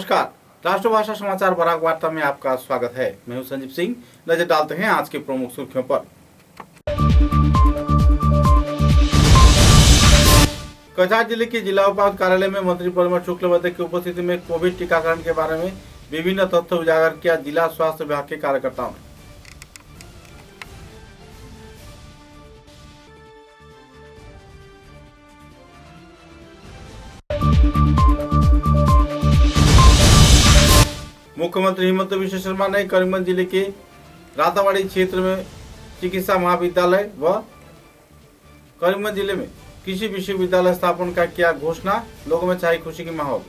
नमस्कार। राष्ट्रभाषा समाचार बराक वार्ता में आपका स्वागत है। मैं हूं संजीव सिंह। नजर डालते हैं आज के प्रमुख सुर्खियों पर। कछार जिले के जिला उपायुक्त कार्यालय में मंत्री परिमल शुक्लबैद्य की उपस्थिति में कोविड टीकाकरण के बारे में विभिन्न तथ्य उजागर किया जिला स्वास्थ्य विभाग के कार्यकर्ताओं ने। मुख्यमंत्री हिमंत बिश्व शर्मा ने करीमगंज जिले के रातावाड़ी क्षेत्र में चिकित्सा महाविद्यालय व करीमगंज जिले में कृषि विश्वविद्यालय स्थापन का किया घोषणा। लोगों में छाई खुशी की माहौल।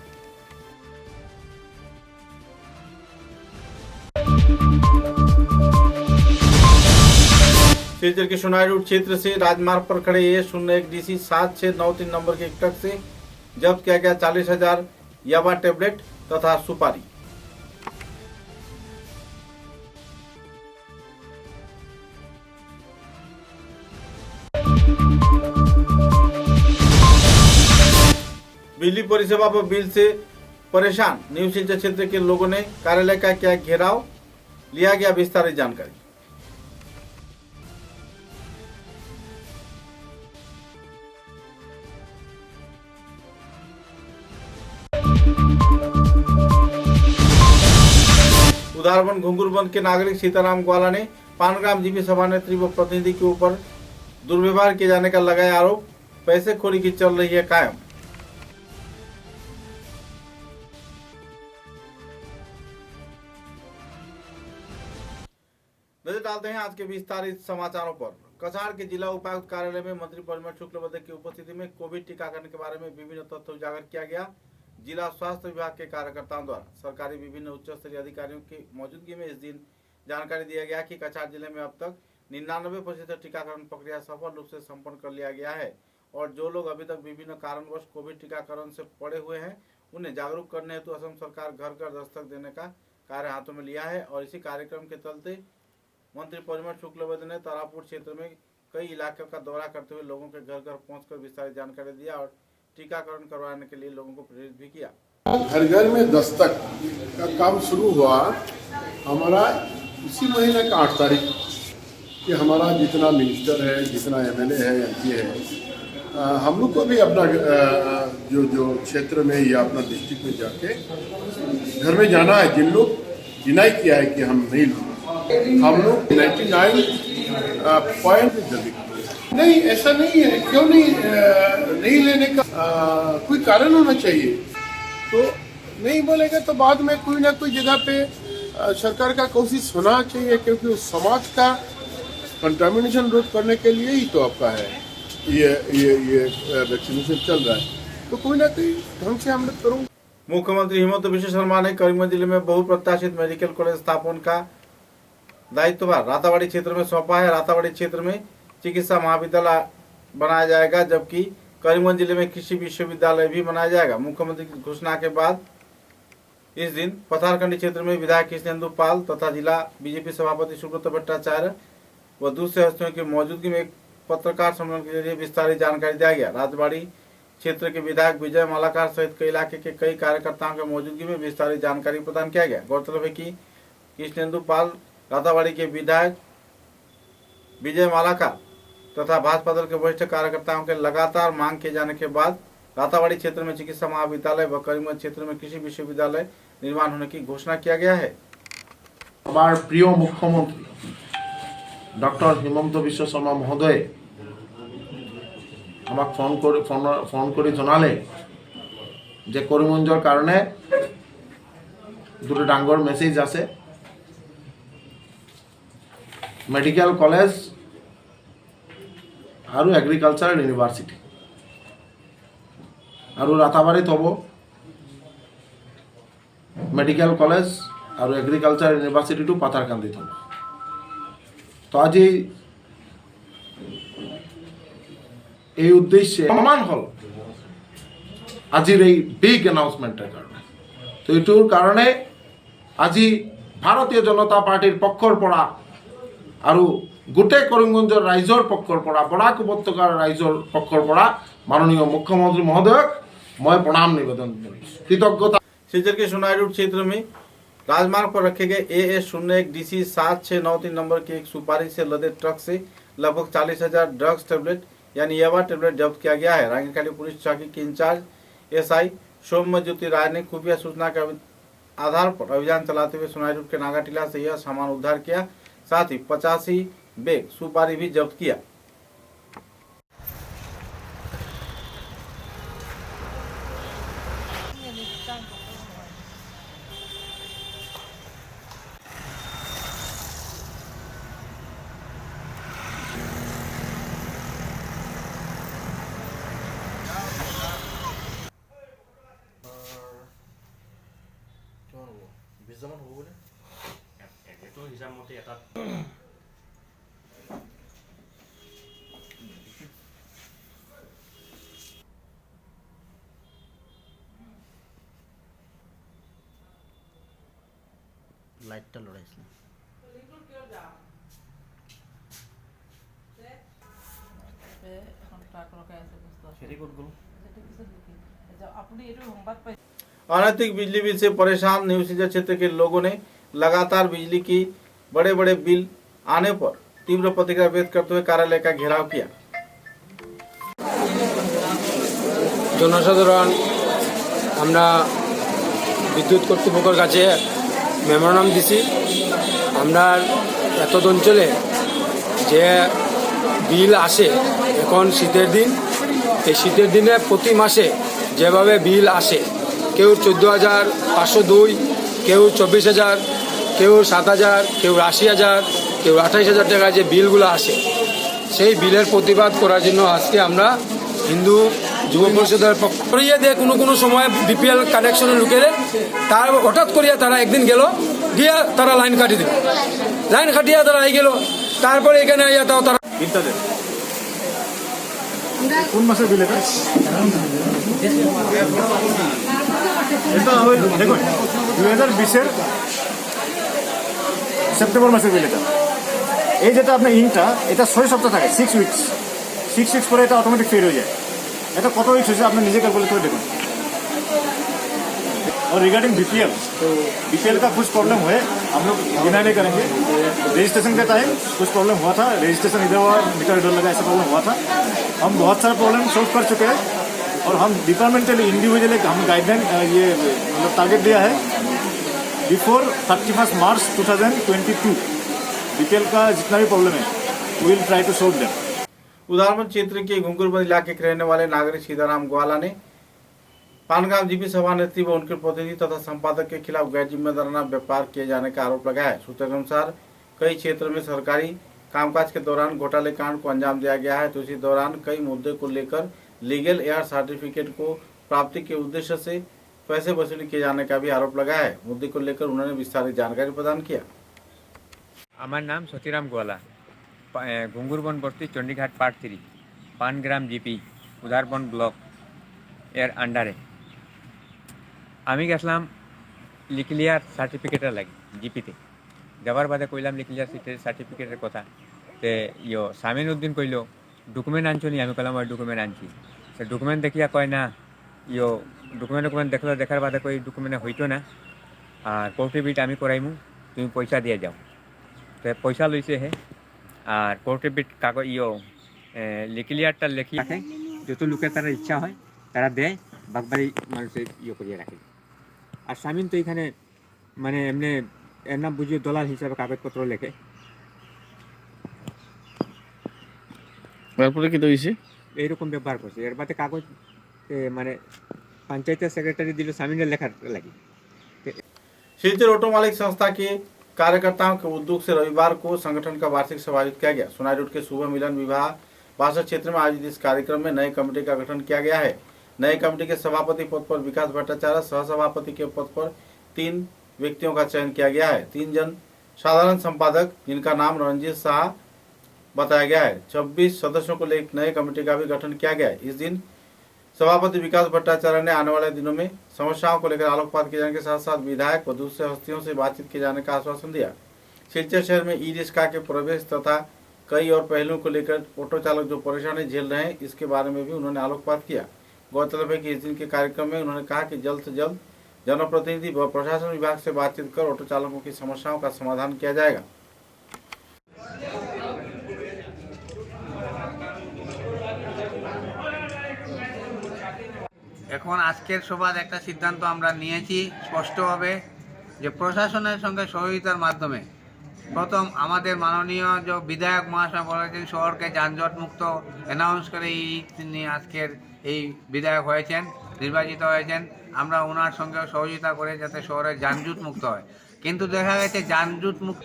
सिलचर के सोनाई रोड क्षेत्र से राजमार्ग पर खड़े A01 DC 7693 नंबर के ट्रक से जब्त किया गया 40,000 याबा टेबलेट तथा सुपारी। बिजली परिसेवा पर बिल से परेशान न्यू सिलचर क्षेत्र के लोगों ने कार्यालय का किया घेराव। लिया गया विस्तारित जानकारी। उदारबंद घुंगुरबंद के नागरिक सीताराम ग्वाला ने पानग्राम जीपी सभानेत्री व प्रतिनिधि के ऊपर दुर्व्यवहार किए जाने का लगाया आरोप। पैसे खोरी की चल रही है कायम। नजर डालते हैं आज के विस्तारित समाचारों पर। कछार के जिला उपायुक्त कार्यालय में मंत्री परिमल शुक्लबैद्य की उपस्थिति में कोविड टीकाकरण के बारे में विभिन्न तथ्य उजागर किया गया। जिला स्वास्थ्य विभाग के कार्यकर्ताओं द्वारा सरकारी विभिन्न उच्च स्तरीय अधिकारियों की मौजूदगी में इस दिन जानकारी दिया गया कि कछार जिले में अब तक 99% टीकाकरण प्रक्रिया सफल रूप से संपन्न कर लिया गया है और जो लोग अभी तक विभिन्न कारणवश कोविड टीकाकरण से पड़े हुए हैं उन्हें जागरूक करने हेतु असम सरकार घर घर दस्तक देने का कार्य हाथों में लिया है। और इसी कार्यक्रम के चलते मंत्री परिमल शुक्लबैद्य ने तारापुर क्षेत्र में कई इलाकों का दौरा करते हुए लोगों के घर घर पहुंचकर विस्तारित जानकारी दिया और टीकाकरण करवाने के लिए लोगों को प्रेरित भी किया। घर घर में दस्तक का काम शुरू हुआ हमारा इसी महीने का 8 तारीख कि हमारा जितना मिनिस्टर है, जितना MLA है, MP है, हम लोग को भी अपना जो क्षेत्र में या अपना डिस्ट्रिक्ट में जाके घर में जाना है। जिन लोग डिनाई किया है कि हम नहीं लोग, हम लोग 99 पॉइंट जल्दी नहीं, ऐसा नहीं है। क्यों नहीं लेने का कोई कारण होना चाहिए। तो नहीं बोलेगा तो बाद में कोई ना कोई जगह पे सरकार का कोशिश होना चाहिए, क्योंकि उस समाज का कंटामिनेशन रोध करने के लिए ही तो आपका है ये वैक्सीनेशन चल रहा है। तो कोई ना कोई ढंग से हम लोग करूँगा। मुख्यमंत्री हिमंत बिश्व शर्मा ने करीमगंज जिले में बहुप्रत्याशित मेडिकल कॉलेज स्थापन का दायित्वभार रातावाड़ी क्षेत्र में सौंपा है। रातावाड़ी क्षेत्र में चिकित्सा महाविद्यालय बनाया जाएगा जबकि करीमगंज जिले में कृषि विश्वविद्यालय भी बनाया जाएगा। मुख्यमंत्री की घोषणा के बाद इस दिन पथारकंडी क्षेत्र में विधायक कृष्णेंदु पाल तथा जिला बीजेपी सभापति सुब्रत भट्टाचार्य व दूसरे हस्तियों की मौजूदगी में एक पत्रकार सम्मेलन के जरिए विस्तारित जानकारी दिया गया। राजबाड़ी क्षेत्र के विधायक विजय मालाकार सहित कई इलाके के कई कार्यकर्ताओं की मौजूदगी में विस्तारित जानकारी प्रदान किया गया। गौरतलब है कि कृष्णेंदु पाल रातावाड़ी के विधायक विजय मालाकार तथा भाजपा दल के वरिष्ठ कार्यकर्ताओं के लगातार मांग किए जाने के बाद रातावाड़ी क्षेत्र में चिकित्सा महाविद्यालय व करीमगंज क्षेत्र में कृषि विश्वविद्यालय निर्माण होने की घोषणा किया गया है। हमारे प्रिय मुख्यमंत्री डॉक्टर हिमंत बिश्व शर्मा महोदय আমাক ফোন করে জানালে যে করিমগঞ্জের কারণে দুটো ডাঙ্গর মেসেজ আছে। মেডিকেল কলেজ আর এগ্রিকালচারাল ইউনিভার্সিটি আর রাতাবাড়িত হব মেডিকেল কলেজ আর এগ্রিকালচারাল ইউনিভার্সিটি টু পাথারকান্দিত হব। তো আজি এই উদ্দেশ্যে প্রমাণ হল আজির এই বিগ অ্যানাউন্সমেন্টের কারণে। তো এইটোর কারণে আজি ভারতীয় জনতা পার্টির পক্ষৰ পৰা আৰু গোটেই কৰিমগঞ্জৰ ৰাইজৰ পক্ষৰ পৰা বৰাক উপত্যকাৰ ৰাইজৰ পক্ষৰ পৰা মাননীয় মুখ্যমন্ত্ৰী মহোদয়ক মই প্ৰণাম নিবেদন কৰিছোঁ, কৃতজ্ঞতা। सिलचर के सुनाईडूट क्षेत्र में राजमार्ग पर रखे गए AS01 DC 7693 नंबर के एक सुपारी से लदे ट्रक से लगभग 40,000 ड्रग्स टेबलेट यानी यावा टेबलेट जब्त किया गया है। रांगीखाली पुलिस चौकी के इंचार्ज SI सौम्य ज्योति राय ने खुफिया सूचना के आधार पर अभियान चलाते हुए सुनाईडूट के नागाटीला से यह सामान उद्धार किया, साथ ही 85 बैग सुपारी भी जब्त किया। লাইটটা লড়াইছিল अनैतिक बिजली बिल से परेशान न्यू सिलचर क्षेत्र के लोगों ने लगातार बिजली की बड़े बड़े बिल आने पर तीव्र प्रतिक्रिया व्यक्त करते हुए कार्यालय का घेराव किया। জনসাধারণ আমরা বিদ্যুৎ কর্তৃপক্ষের কাছে মেমোরান্ডাম দিছি। আমরা এত অঞ্চলে যে বিল আসে এখন শীতের দিন, এই শীতের দিনে প্রতি মাসে যেভাবে বিল আসে, কেউ 14,502, কেউ 24,000, কেউ 7,000, কেউ 80,000, কেউ 28,000 টাকা যে বিলগুলো আসে, সেই বিলের প্রতিবাদ করার জন্য আজকে আমরা হিন্দু যুব পরিষদের পক্ষ করিয়ে দিয়ে কোনো সময় BPL কানেকশনের লোকের তার হঠাৎ করিয়া তারা একদিন গেল গিয়া তারা লাইন কাটি দিল, লাইন কাটিয়া তারা আই গেল, তারপরে এখানে আইয়া তাও তারা কোন মাসের বিল এটা? এটা হইল দেখুন 2020-এর সেপ্টেম্বর মাসের বিল এটা। এই যেটা আপনার ইনটা এটা 6 সপ্তাহ থাকে, 6 উইকস, 6 উইকস পরে এটা অটোমেটিক ফেড হয়ে যায়। এটা কত উইকস হয়েছে আপনি নিজে ক্যালকুলেট করে দেখুন। और रिगार्डिंग BPL, तो BPL का कुछ प्रॉब्लम हुए हम लोग डिनाई नहीं करेंगे। रजिस्ट्रेशन के टाइम कुछ प्रॉब्लम हुआ था, रजिस्ट्रेशन इधर हुआ, मीटर इधर लगा, ऐसा प्रॉब्लम हुआ था। हम बहुत सारा प्रॉब्लम सॉल्व कर चुके हैं और हम डिपार्टमेंटली इंडिविजुअली हम गाइडलाइन ये मतलब टारगेट दिया है बिफोर 31 मार्च 2022 BPL का जितना भी प्रॉब्लम है we will try to solve them. Udarband क्षेत्र के घुंगुरबंद इलाके के रहने वाले नागरिक सीताराम ग्वाला ने पानगांव जीपी सभानेत्री व उनके प्रतिनिधि तथा संपादक के खिलाफ गैर जिम्मेदाराना व्यापार किए जाने का आरोप लगाया है। सूत्रों के अनुसार कई क्षेत्र में सरकारी कामकाज के दौरान घोटाले कांड को अंजाम दिया गया है, तो इसी दौरान कई मुद्दे को लेकर लीगल एयर सर्टिफिकेट को प्राप्ति के उद्देश्य से पैसे वसूली किए जाने का भी आरोप लगाया है। मुद्दे को लेकर उन्होंने विस्तारित जानकारी प्रदान किया। আমার নাম সতীরাম গোয়ালা, ঘুঙ্গুরবনবর্তী Chandighat part 3 pangram GP উদারবন block এর আন্ডারে আমি গেছিলাম লিক্লিয়ার সার্টিফিকেটের লাগে জিপিতে যাবার বাদে কইলাম লিক্লিয়ার সার্টিফিকেটের কথা, তে সামিন উদ্দিন কইল ডকুমেন্ট আনছো নি? আমি কইলাম ওই ডকুমেন্ট আনছি। সে ডকুমেন্ট দেখিয়া কয় না ডকুমেন্ট দেখলো, দেখার বাদে কই ডকুমেন্টে হইতো না, আর কোর্টিবিট আমি করাইমু, তুমি পয়সা দিয়ে যাও। তো পয়সা লইছে হে, আর কোর্টিবিট কাগজ লিক্লিয়ারটা লেখি রাখে, যত লোকের তারা ইচ্ছা হয় তারা দেয়, বাগবাড়ি মানুষের করিয়ে রাখে। আর সামিন তো এখানে মানে এমনি এর নাম বুঝিয়ে দলাল হিসাবে কাগজপত্র লেখে। তারপরে কি হয়েছে? এইরকম ব্যবহার করছে। এর বাদে কাগজ মানে पंचायत सेक्रेटरी दिलो सामिन लेखा लगी। सिलचर ऑटो मालिक संस्था के कार्यकर्ताओं के उद्योग से रविवार को संगठन का वार्षिक सभा आयोजित किया गया। सोनाईडूट के शुभ मिलन विवाह बासठ क्षेत्र में आयोजित इस कार्यक्रम में नई कमेटी का गठन किया गया है। नई कमेटी के सभापति पद पर विकास भट्टाचार्य, सहसभापति के पद पर 3 व्यक्तियों का चयन किया गया है। 3 जन साधारण संपादक जिनका नाम रंजीत शाह बताया गया है। 26 सदस्यों को लेकर नई कमेटी का भी गठन किया गया है। इस दिन सभापति विकास भट्टाचार्य ने आने वाले दिनों में समस्याओं को लेकर आलोकपात किए जाने के साथ साथ विधायक व दूसरे हस्तियों से बातचीत किए जाने का आश्वासन दिया। सिलचर शहर में ई रिक्शा के प्रवेश तथा कई और पहलुओं को लेकर ऑटो चालक जो परेशानी झेल रहे हैं इसके बारे में भी उन्होंने आलोकपात किया। गौरतलब है कि इस दिन के कार्यक्रम में उन्होंने कहा कि जल्द से जल्द जनप्रतिनिधि व प्रशासन विभाग से बातचीत कर ऑटो चालकों की समस्याओं का समाधान किया जाएगा। এখন আজকের সভার একটা সিদ্ধান্ত আমরা নিয়েছি স্পষ্টভাবে যে প্রশাসনের সঙ্গে সহযোগিতার মাধ্যমে প্রথম আমাদের মাননীয় যে বিধায়ক মহাশয় বলেছেন শহরকে যানজট মুক্ত অ্যানাউন্স করে তিনি আজকের এই বিধায়ক হয়েছেন, নির্বাচিত হয়েছেন। আমরা ওনার সঙ্গে সহযোগিতা করে যাতে শহরে যানজট মুক্ত হয়, কিন্তু দেখা গেছে যানজট মুক্ত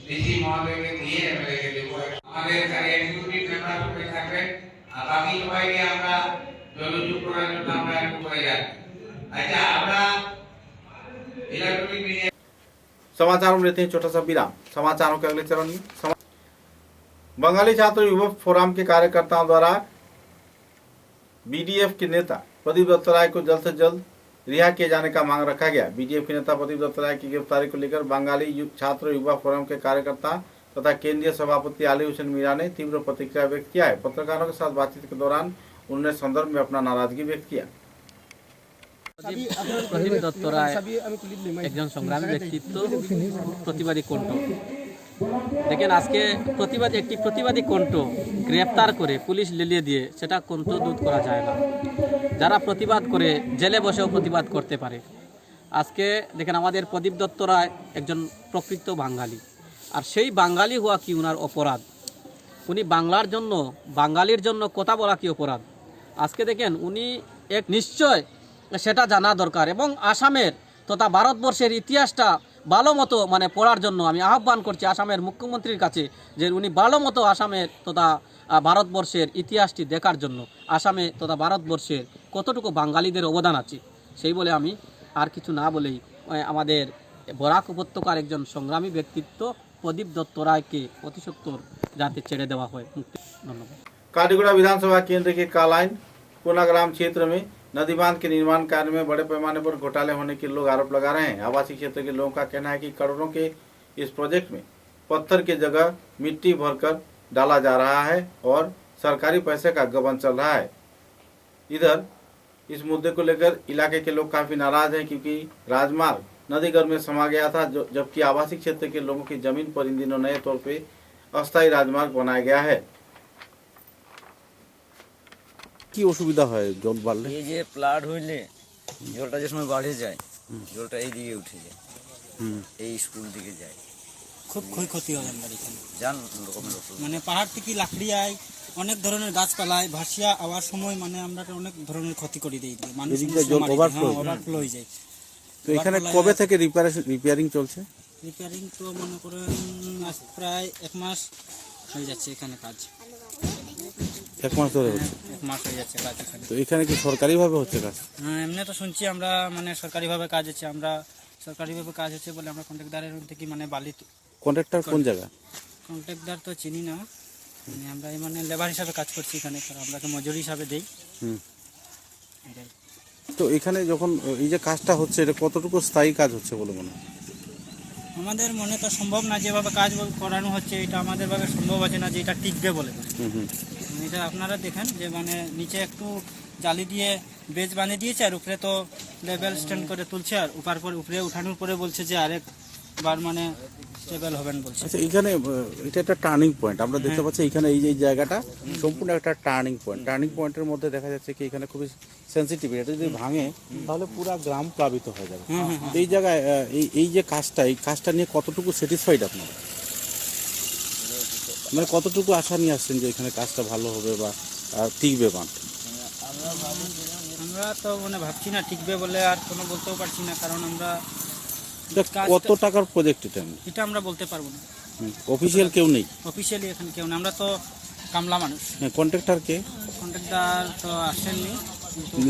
ডিসি মহোদয়কে দিয়ে এমএলএকে দেবো। আমাদের যারা এক্সিকিউটিভ মেম্বার সবাই থাকবেন আর বাকি সবাইকে আমরা জনযোগ করার জন্য আমরা একটু করে যাই। আচ্ছা, আমরা ইলেকট্রনিক মিডিয়া समाचारों में लेते हैं छोटा सा विराम। समाचारों के अगले चरण में बंगाली छात्र युवा फोरम के कार्यकर्ताओं द्वारा बीडीएफ के नेता प्रदीप दत्त राय को जल्द से जल्द रिहा किए जाने का मांग रखा गया। बीडीएफ के नेता प्रदीप दत्त राय की गिरफ्तारी को लेकर बंगाली छात्र युवा फोरम के कार्यकर्ता तथा केंद्रीय सभापति आली हुसैन मीरा ने तीव्र प्रतिक्रिया व्यक्त किया है। पत्रकारों के साथ बातचीत के दौरान उन्होंने संदर्भ में अपना नाराजगी व्यक्त किया। প্রদীপ দত্ত রায় একজন সংগ্রামী ব্যক্তিত্ব, প্রতিবাদী কণ্ঠ। দেখেন, আজকে একটি প্রতিবাদী কণ্ঠ গ্রেপ্তার করে পুলিশ লেলিয়ে দিয়ে সেটা কণ্ঠ দূর করা যায় না। যারা প্রতিবাদ করে জেলে বসেও প্রতিবাদ করতে পারে। আজকে দেখেন, আমাদের প্রদীপ দত্ত রায় একজন প্রকৃত বাঙালি, আর সেই বাঙালি হওয়া কি উনার অপরাধ? উনি বাঙালির জন্য কথা বলা কি অপরাধ? আজকে দেখেন, উনি নিশ্চয় সেটা জানা দরকার, এবং আসামের তথা ভারতবর্ষের ইতিহাসটা ভালো মতো পড়ার জন্য আমি আহ্বান করছি আসামের মুখ্যমন্ত্রীর কাছে যে উনি ভালো মতো আসামের তথা ভারতবর্ষের ইতিহাসটি দেখার জন্য আসামে তথা ভারতবর্ষের কতটুকু বাঙালিদের অবদান আছে সেই বলে আমি আর কিছু না বলেই আমাদের বরাক উপত্যকার একজন সংগ্রামী ব্যক্তিত্ব প্রদীপ দত্ত রায়কে অতি সত্বর যাতে ছেড়ে देवा হয়। ধন্যবাদ। काटीगुड़ा विधानसभा केंद्र के कालाइन पूनाग्राम क्षेत्र में नदी बांध के निर्माण कार्य में बड़े पैमाने पर घोटाले होने के लोग आरोप लगा रहे हैं। आवासीय क्षेत्र के लोगों का कहना है कि करोड़ों के इस प्रोजेक्ट में पत्थर की जगह मिट्टी भरकर डाला जा रहा है और सरकारी पैसे का गबन चल रहा है। इधर इस मुद्दे को लेकर इलाके के लोग काफी नाराज हैं, क्योंकि राजमार्ग नदी गर्भ में समा गया था, जबकि आवासीय क्षेत्र के लोगों की जमीन पर इन दिनों नए तौर पे अस्थायी राजमार्ग बनाया गया है। কি অসুবিধা হয় জল বাড়লে? এই যে প্লাট হইলে জলটা যে সময় বাড়ে যায়, জলটা এই দিকে উঠে যায়, এই স্কুল দিকে যায়, খুব ক্ষয়ক্ষতি হয় আমাদের এখানে। জান রকমের অসুবিধা, পাহাড় থেকে লাকড়ি আয়, অনেক ধরনের গাছপালায় ভাসিয়া আওয়ার সময় আমরা অনেক ধরনের ক্ষতি করে দিই, জল ওভারফ্লো হয়ে যায়। তো এখানে কবে থেকে রিপেয়ারিং চলছে? রিপেয়ারিং তো মনে করেন আজ প্রায় 1 মাস হয়ে যাচ্ছে এখানে কাজ। 1 মাস ধরে হচ্ছে? 1 মাস হয়ে যাচ্ছে কাজ এখানে। তো এখানে কি সরকারিভাবে হচ্ছে কাজ? হ্যাঁ, এমনি তো শুনছি আমরা সরকারিভাবে কাজ হচ্ছে। আমরা সরকারিভাবে কাজ হচ্ছে বলে আমরা কন্ট্রাক্টদারের থেকে বালি। কন্ট্রাক্টর কোন জায়গা? কন্ট্রাক্টদার তো চিনি না, আমরা লেবার হিসাবে কাজ করছি এখানে, আমরা তো মজুরি হিসাবে দেই। তো এখানে যখন এই যে কাজটা হচ্ছে, এটা কতটুকু স্থায়ী কাজ হচ্ছে বলে মনে হয়? আমাদের মনে তো সম্ভব না, যেভাবে কাজ করানো হচ্ছে এটা আমাদের ভাবে সম্ভব আছে না যে এটা টিকবে বলে। এটা আপনারা দেখেন যে নিচে একটু জালি দিয়ে বেজ বানিয়ে দিয়েছে, আর উপরে তো লেভেল স্ট্যান্ড করে তুলছে, আর উপরে উঠানোর পরে বলছে যে আরেকবার স্টেবল হবেন বলছে। আচ্ছা, এখানে এটা একটা টার্নিং পয়েন্ট আমরা দেখতে পাচ্ছি। এখানে এই যে জায়গাটা সম্পূর্ণ একটা টার্নিং পয়েন্টের মধ্যে দেখা যাচ্ছে কি এখানে খুবই সেন্সিটিভ। এটা যদি ভাঙে তাহলে পুরো গ্রাম প্লাবিত হয়ে যাবে। এই জায়গায় এই যে এই কাজটা নিয়ে কতটুকু স্যাটিসফাইড আপনারা? কতটুকু আশা নিয়ে আসছেন যে এখানে কাজটা ভালো হবে বা টিকবে বাঁধ? আমরা তো ভাবছি না টিকবে বলে, আর কোনো বলতেও পারছি না, কারণ আমরা কত টাকার প্রজেক্ট এটা আমরা বলতে পারবো না। অফিসিয়াল কেউ নেই? অফিসিয়ালি এখানে কেউ নেই, আমরা তো কামলা মানুষ। কন্ট্রাক্টর কে? कॉन्ट्रैक्टर तो আসেননি।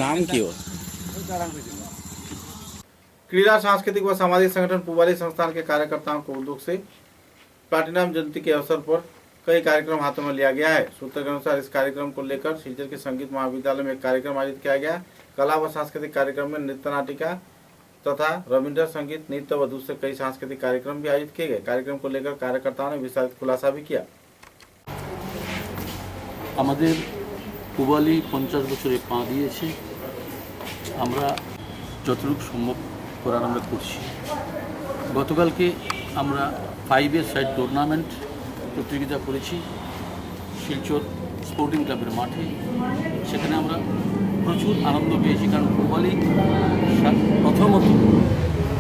नाम কি ওর? क्रीड़ा सांस्कृतिक व सामाजिक संगठन पुवाली संस्थान के कार्यकर्ताओं को उद्योग से प्लाटिनम जयंती के अवसर पर कई कार्यक्रम हाथों में लिया गया है। सूत्र के अनुसार इस कार्यक्रम को लेकर सिलचर के संगीत महाविद्यालय में एक कार्यक्रम आयोजित किया गया। कला व सांस्कृतिक कार्यक्रम में नृत्य नाटिका तथा रविंद्र संगीत, नृत्य व दूसरे कई सांस्कृतिक कार्यक्रम भी आयोजित किए गए। कार्यक्रम को लेकर कार्यकर्ताओं ने विस्तारित खुलासा भी किया। আমাদের পূবালী 50 বছরে পা দিয়েছে। আমরা যতটুকু সম্ভব করার আমরা করছি। গতকালকে আমরা 5 সাইড টুর্নামেন্ট প্রতিযোগিতা করেছি শিলচর স্পোর্টিং ক্লাবের মাঠে। সেখানে আমরা প্রচুর আনন্দ পেয়েছি, কারণ পূবালী প্রথমত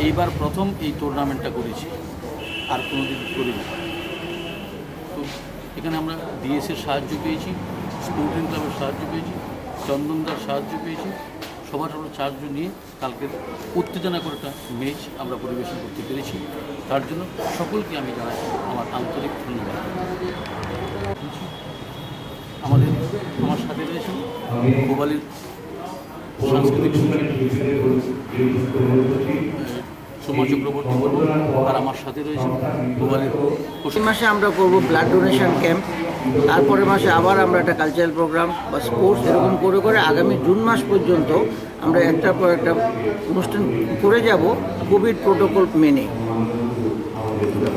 এইবার প্রথম এই টুর্নামেন্টটা করেছি, আর কোনো দিন করিনি। তো এখানে আমরা ডিএসের সাহায্য পেয়েছি, স্পোর্টিং ক্লাবের সাহায্য পেয়েছি, চন্দনদার সাহায্য পেয়েছি। সবার সাহায্য নিয়ে কালকে উত্তেজনা করে একটা ম্যাচ আমরা পরিবেশন করতে পেরেছি। তার জন্য সকলকে আমি জানাই আমার আন্তরিক ধন্যবাদ। আমার সাথে রয়েছেন পূবালীর সাংস্কৃতিক সোমা চক্রবর্তী বলব, আর আমার সাথে রয়েছেন পূবালীর। এই মাসে আমরা করব ব্লাড ডোনেশন ক্যাম্প, তারপরের মাসে আবার আমরা একটা কালচারাল প্রোগ্রাম বা স্পোর্টস এরকম করে করে আগামী জুন মাস পর্যন্ত আমরা একটার পর একটা অনুষ্ঠান করে যাব কোভিড প্রোটোকল মেনে।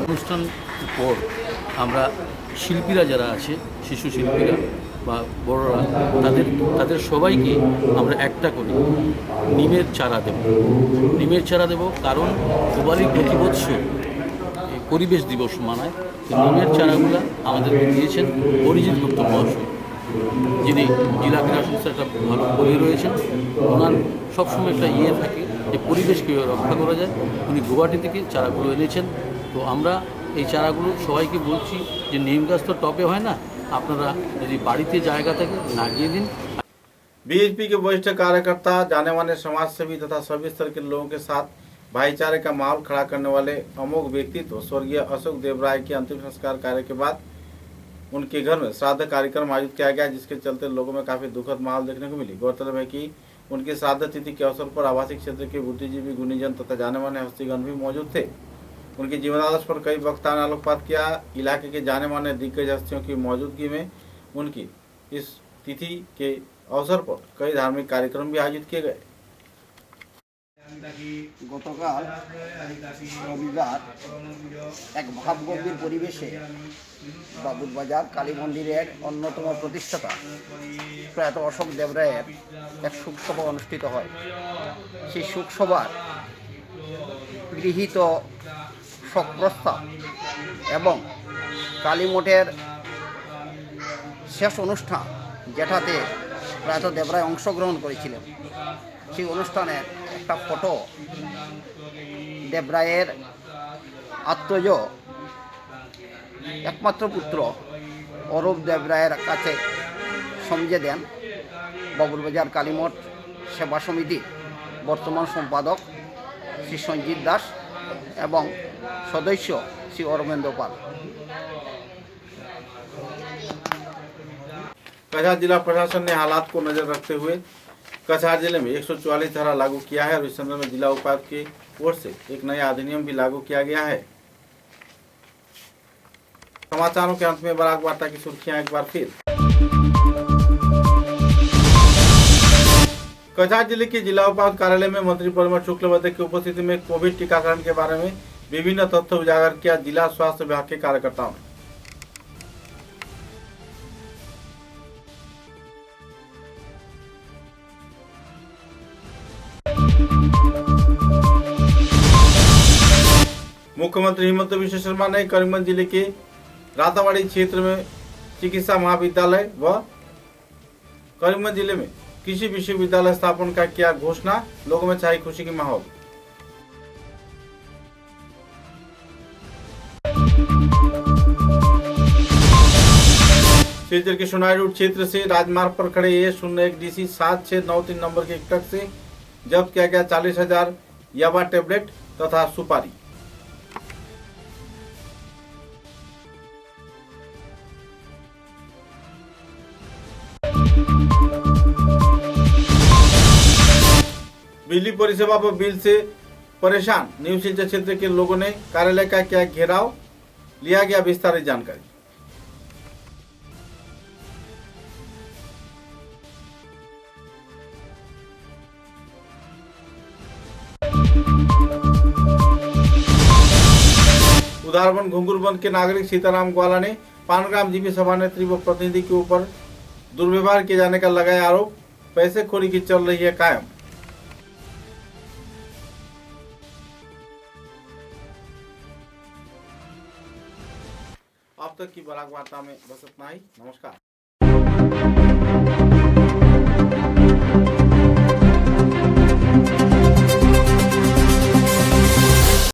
অনুষ্ঠান পর আমরা শিল্পীরা যারা আছে, শিশু শিল্পীরা বা বড়রা, তাদের সবাইকে আমরা একটা করে নিমের চারা দেব। কারণ পূবালী প্রতি বছর পরিবেশ দিবস মানায়। নিমের চারাগুলো আমাদেরকে দিয়েছেন অরিজিৎ গুপ্ত মহাশয়, যিনি জেলা ক্রীড়া সংস্থার একটা ভালো কর্মী রয়েছেন। ওনার সবসময় একটা থাকে যে পরিবেশ কীভাবে রক্ষা করা যায়। উনি গুয়াহাটি থেকে চারাগুলো এনেছেন। তো আমরা এই চারাগুলো সবাইকে বলছি যে নিম গাছ তো টপে হয় না, আপনারা যদি बाड़ीते जाएगा तक লাগিয়ে दिन। बीएचपी के वरिष्ठ कार्यकर्ता, जाने माने समाज सेवी तथा सभी स्तर के लोगों के साथ भाईचारे का माहौल खड़ा करने वाले अमोघ व्यक्तित्व स्वर्गीय अशोक देवराय के अंतिम संस्कार कार्य के बाद उनके घर में श्राद्ध कार्यक्रम आयोजित किया गया, जिसके चलते लोगों में काफी दुखद माहौल देखने को मिली। गौरतलब है कि उनकी श्राद्ध तिथि के अवसर पर आवासीय क्षेत्र के बुद्धिजीवी, गुणीजन तथा जाने माने हस्तीगण भी मौजूद थे। उनके जीवनादर्श पर कई वक्ताओं ने आलोकपात किया। इलाके के जाने माने दिग्गज हस्तियों की मौजूदगी में उनकी इस तिथि के अवसर पर कई धार्मिक कार्यक्रम भी आयोजित किए गए। গতকাল রবিবার এক ভাবগম্ভীর পরিবেশে বাবুরবাজার কালী মন্দিরের অন্যতম প্রতিষ্ঠাতা প্রয়াত অশোক দেবরায়ের এক শোকসভা অনুষ্ঠিত হয়। সেই শোকসভার গৃহীত শোক প্রস্তাব এবং কালীমঠের শেষ অনুষ্ঠান, যেটাতে প্রয়াত দেবরায় অংশগ্রহণ করেছিলেন, সেই অনুষ্ঠানের একটা ফটো দেবরায়ের আত্মজ একমাত্র পুত্র অরূপ দেবরায়ের কাছে সমঝে দেন বাবুরবাজার কালীমঠ সেবা সমিতির বর্তমান সম্পাদক শ্রী সঞ্জিত দাস এবং सदस्य श्री अरविंद पाल। कछार जिला प्रशासन ने हालात को नजर रखते हुए कछार जिले में 144 धारा लागू किया है और इस संदर्भ में जिला उपायुक्त की ओर से एक नया अधिनियम भी लागू किया गया है। समाचारों के अंत में बराक वार्ता की सुर्खियां एक बार फिर। कछार जिले के जिला उपायुक्त कार्यालय में मंत्री परिमल शुक्लबैद्य की उपस्थिति में कोविड टीकाकरण के बारे में विभिन्न तथ्य उजागर किया जिला स्वास्थ्य विभाग के कार्यकर्ताओं ने। मुख्यमंत्री हिमंत बिश्व शर्मा ने करीमगंज जिले के रातावाड़ी क्षेत्र में चिकित्सा महाविद्यालय व करीमगंज जिले में कृषि विश्वविद्यालय स्थापन का किया घोषणा। लोगों में छाई खुशी की माहौल। सिलचर के सोनाई रोड क्षेत्र से राजमार्ग पर खड़े A01 DC 7693 नंबर के ट्रक से जब्त किया गया 40,000 याबा टेबलेट तथा सुपारी। बिजली परिसेवा पर बिल से परेशान न्यू सिलचर क्षेत्र के लोगों ने कार्यालय का किया घेराव, लिया गया विस्तारित जानकारी। उदारबन घुंगुरबन के नागरिक सीताराम ग्वाला ने पानग्राम जीपी सभा नेत्री व प्रतिनिधि के ऊपर दुर्व्यवहार किए जाने का लगाया आरोप, पैसेखोरी की चल रही है कायम। अब तक की बराक वार्ता में बस इतना ही। नमस्कार।